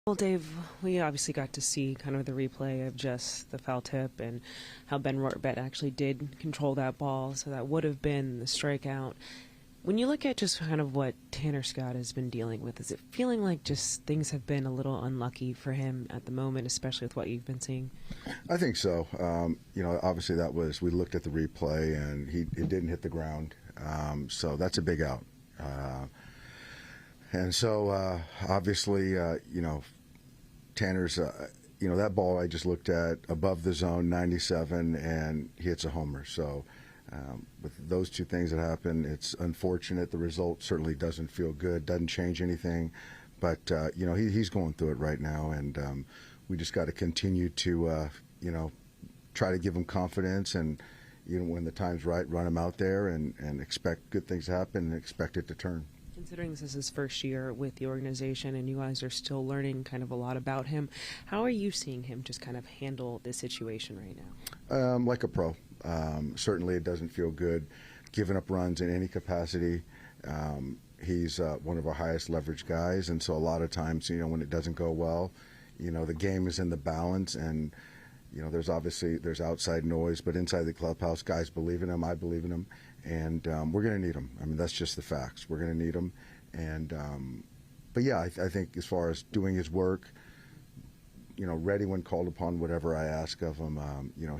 Well, Dave, we obviously got to see kind of the replay of just the foul tip and how Ben Rortvedt actually did control that ball, so that would have been the strikeout. When you look at just kind of what Tanner Scott has been dealing with, is it feeling like just things have been a little unlucky for him at the moment, especially with what you've been seeing? I think so. Obviously we looked at the replay and it didn't hit the ground, so that's a big out. Obviously, Tanner's, that ball I just looked at above the zone, 97, and he hits a homer. So with those two things that happen, it's unfortunate. The result certainly doesn't feel good, doesn't change anything. But, he's going through it right now, and we just got to continue to, try to give him confidence and, when the time's right, run him out there and expect good things to happen and expect it to turn. Considering this is his first year with the organization and you guys are still learning kind of a lot about him, how are you seeing him just kind of handle this situation right now? Like a pro. Certainly it doesn't feel good giving up runs in any capacity. He's one of our highest leverage guys, and so a lot of times, when it doesn't go well, the game is in the balance, and there's outside noise, but inside the clubhouse, guys believe in him. I believe in him, and we're going to need him. I mean, that's just the facts. We're going to need him, and but yeah, I think as far as doing his work, ready when called upon, whatever I ask of him,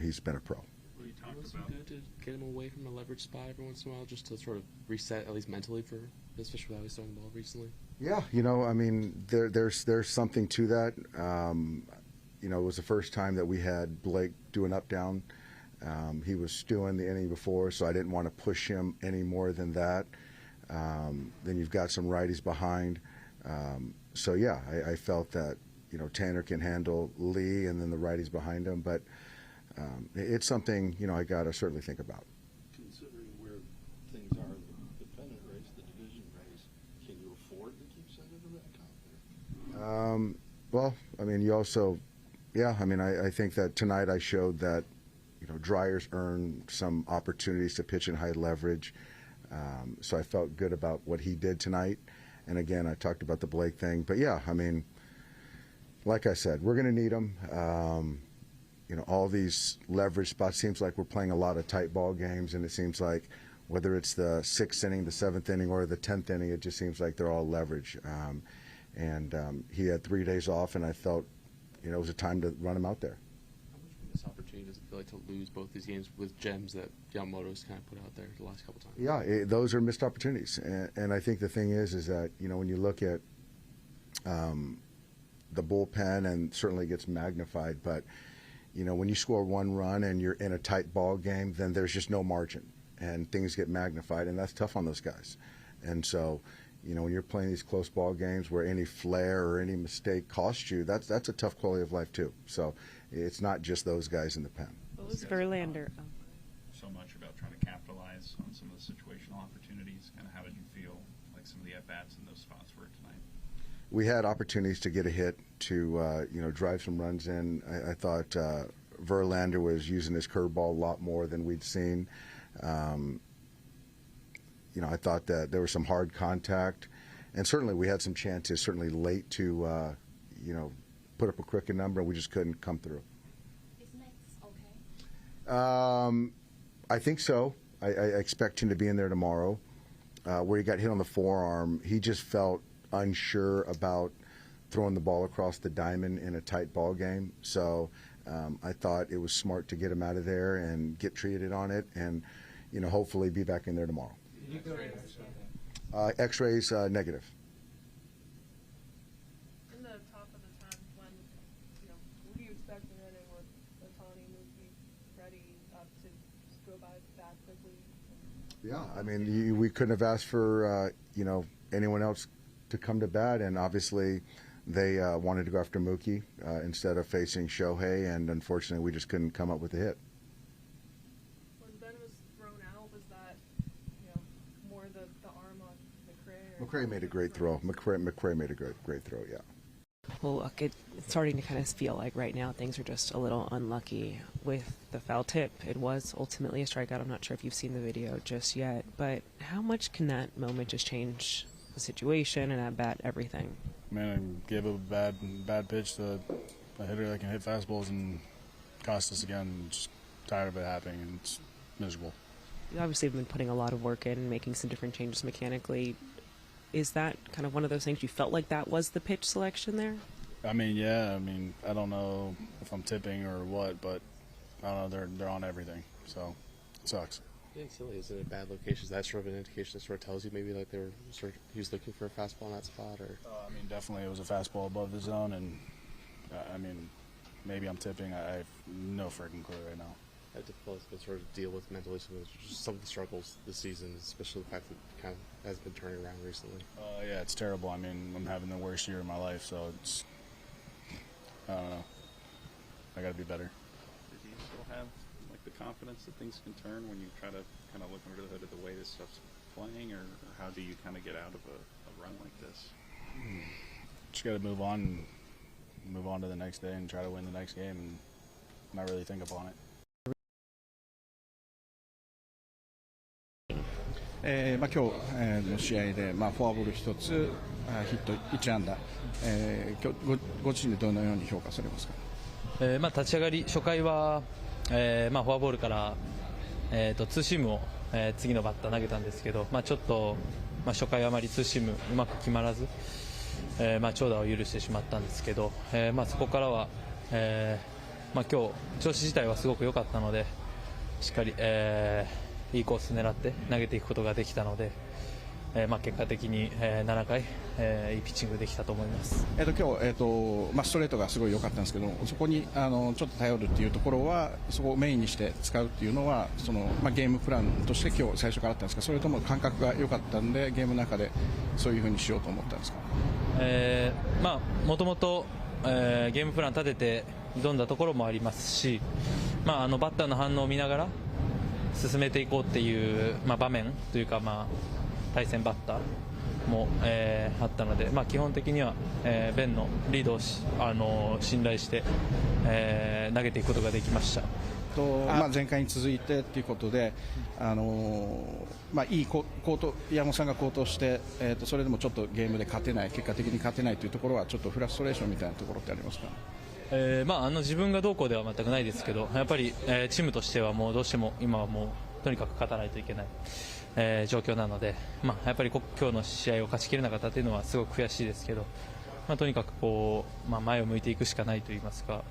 he's been a pro. What you talked about? Good to get him away from the leverage spot every once in a while, just to sort of reset, at least mentally, for especially how he's throwing the ball recently. Yeah, I mean, there's something to that. It was the first time that we had Blake do an up-down. He was stewing the inning before, so I didn't want to push him any more than that. Then you've got some righties behind. So, yeah, I felt that, Tanner can handle Lee and then the righties behind him. But it's something, I got to certainly think about. Considering where things are in the pennant race, the division race, can you afford to keep sending him back out there? Well, I mean, you also... Yeah, I mean, I think that tonight I showed that, Dryers earned some opportunities to pitch in high leverage. So I felt good about what he did tonight. And again, I talked about the Blake thing. But yeah, I mean, like I said, we're going to need him. All these leverage spots, seems like we're playing a lot of tight ball games. And it seems like whether it's the 6th inning, the 7th inning, or the 10th inning, it just seems like they're all leverage. He had 3 days off, and I felt it was a time to run him out there. How much of this opportunity does it feel like to lose both these games with gems that Yamamoto's kind of put out there the last couple times? Yeah, those are missed opportunities. And I think the thing is that, when you look at the bullpen, and certainly it gets magnified, but, when you score one run and you're in a tight ball game, then there's just no margin, and things get magnified, and that's tough on those guys. And so, when you're playing these close ball games where any flare or any mistake costs you, that's a tough quality of life too. So it's not just those guys in the pen. What was Verlander? So much about trying to capitalize on some of the situational opportunities. Kind of how did you feel like some of the at-bats in those spots were tonight? We had opportunities to get a hit, to drive some runs in. I thought Verlander was using his curveball a lot more than we'd seen. I thought that there was some hard contact, and certainly we had some chances, certainly late to, put up a cricket number, and we just couldn't come through. Is Max okay? I think so. I expect him to be in there tomorrow. Where he got hit on the forearm, he just felt unsure about throwing the ball across the diamond in a tight ball game. So I thought it was smart to get him out of there and get treated on it, and hopefully be back in there tomorrow. X-rays negative. In the top of the 10th, when what do you expect in an inning with Ohtani, Mookie, Freddie to just go by that quickly? Yeah, I mean, we couldn't have asked for anyone else to come to bat, and obviously they wanted to go after Mookie instead of facing Shohei, and unfortunately we just couldn't come up with a hit. When Ben was thrown out, was that more the arm on McRae? McRae made a great throw. McRae made a great throw. Yeah. Well, look, it's starting to kind of feel like right now things are just a little unlucky with the foul tip. It was ultimately a strikeout. I'm not sure if you've seen the video just yet, but how much can that moment just change the situation and at bat everything? man, and give a bad pitch to a hitter that can hit fastballs and cost us again. Just tired of it happening, and it's miserable. You obviously have been putting a lot of work in, making some different changes mechanically. Is that kind of one of those things you felt like that was the pitch selection there? I mean, yeah. I mean, I don't know if I'm tipping or what, but I don't know. They're on everything, so it sucks. Getting silly is in a bad location. Is that sort of an indication that sort of tells you maybe like they were he was looking for a fastball in that spot, or? I mean, definitely it was a fastball above the zone, and I mean, maybe I'm tipping. I have no freaking clue right now. How difficult it's been sort of deal with mentally some of the struggles this season, especially the fact that it kind of has been turning around recently. Yeah, it's terrible. I mean, I'm having the worst year of my life, so it's I don't know. I got to be better. Do you still have like the confidence that things can turn when you try to kind of look under the hood of the way this stuff's playing, or how do you kind of get out of a run like this? Just got to move on to the next day and try to win the next game and not really think upon it. 今日の試合で、フォアボール1つ、ヒット1安打、今日ご自身でどのように評価されますか？立ち上がり初回は、フォアボールから、ツーシームを、次のバッター投げたんですけど、ちょっと、初回あまりツーシームうまく決まらず、長打を許してしまったんですけど、そこからは、今日調子自体はすごく良かったのでしっかり、いいコース狙って投げていくことができたので、結果的に、7回、いいピッチングできたと思います。今日、ストレートがすごい良かったんですけど、そこにちょっと頼るっていうところはそこをメインにして使うっていうのはゲームプランとして今日最初からあったんですか？それとも感覚が良かったんでゲームの中でそういうふうにしようと思ったんですか？もともとゲームプラン立てて挑んだところもありますし、バッターの反応を見ながら進めていこうっていう、場面というか、対戦バッターも、あったので、基本的には、ベンのリードを信頼して、投げていくことができました。前回に続いてということで、いい山本さんが好投して、それでもちょっとゲームで勝てない、結果的に勝てないというところはちょっとフラストレーションみたいなところってありますか？自分がどうこうでは全くないですけど、やっぱり、チームとしてはもうどうしても今はもうとにかく勝たないといけない、状況なので、やっぱり今日の試合を勝ちきれなかったというのはすごく悔しいですけど、とにかく前を向いていくしかないといいますか、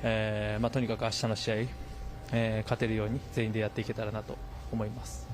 とにかく明日の試合、勝てるように全員でやっていけたらなと思います。